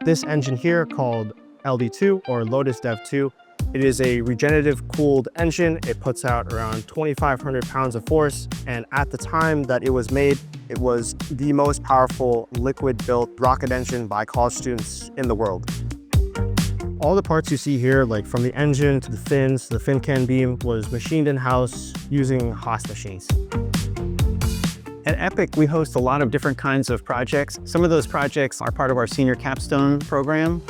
This engine here, called LD2 or Lotus Dev 2, it is a regenerative cooled engine. It puts out around 2,500 pounds of force, and at the time that it was made, it was the most powerful liquid-built rocket engine by college students in the world. All the parts you see here, like from the engine to the fins, the fin can beam, was machined in-house using Haas machines. At Epic, we host a lot of different kinds of projects. Some of those projects are part of our senior capstone program.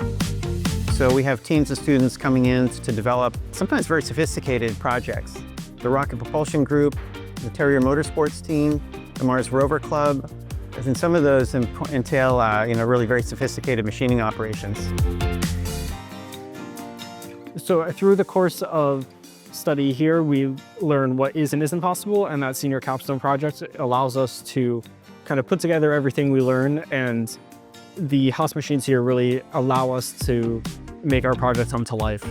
So we have teams of students coming in to develop sometimes very sophisticated projects. The Rocket Propulsion Group, the Terrier Motorsports team, the Mars Rover Club, and some of those entail really very sophisticated machining operations. So through the course of study here, we learn what is and isn't possible, and that senior capstone project allows us to kind of put together everything we learn, and the Haas machines here really allow us to make our project come to life.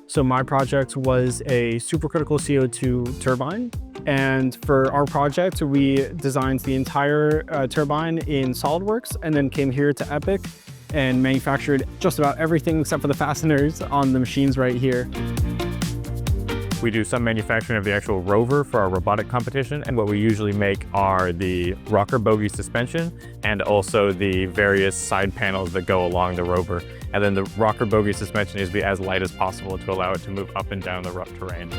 So my project was a supercritical CO2 turbine, and for our project, we designed the entire turbine in SolidWorks and then came here to Epic and manufactured just about everything except for the fasteners on the machines right here. We do some manufacturing of the actual rover for our robotic competition, and what we usually make are the rocker bogie suspension and also the various side panels that go along the rover. And then the rocker bogie suspension is to be as light as possible to allow it to move up and down the rough terrain.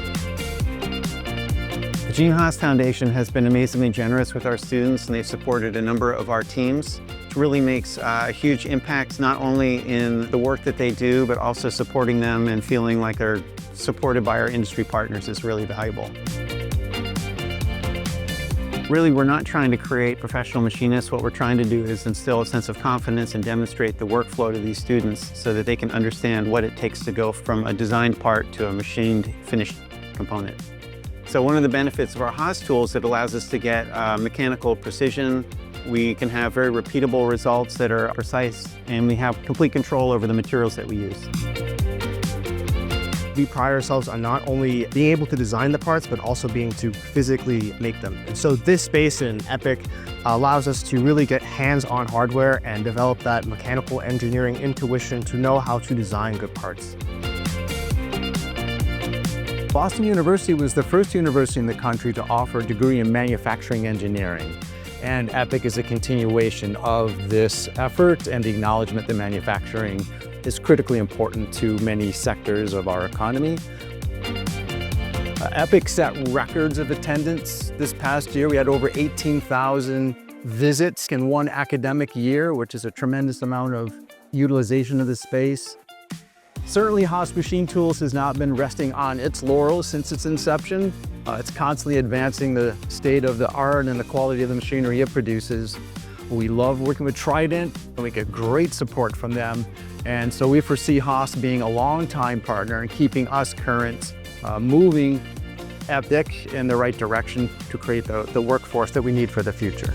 The Gene Haas Foundation has been amazingly generous with our students, and they've supported a number of our teams. It really makes a huge impact, not only in the work that they do, but also supporting them and feeling like they're supported by our industry partners is really valuable. Really, we're not trying to create professional machinists. What we're trying to do is instill a sense of confidence and demonstrate the workflow to these students so that they can understand what it takes to go from a designed part to a machined, finished component. So one of the benefits of our Haas tools, it allows us to get mechanical precision. We can have very repeatable results that are precise, and we have complete control over the materials that we use. We pride ourselves on not only being able to design the parts, but also being to physically make them. And so this space in Epic allows us to really get hands-on hardware and develop that mechanical engineering intuition to know how to design good parts. Boston University was the first university in the country to offer a degree in manufacturing engineering. And Epic is a continuation of this effort and the acknowledgement that manufacturing is critically important to many sectors of our economy. Epic set records of attendance this past year. We had over 18,000 visits in one academic year, which is a tremendous amount of utilization of the space. Certainly, Haas Machine Tools has not been resting on its laurels since its inception. It's constantly advancing the state of the art and the quality of the machinery it produces. We love working with Trident, and we get great support from them. And so we foresee Haas being a long-time partner and keeping us current, moving Epic in the right direction to create the workforce that we need for the future.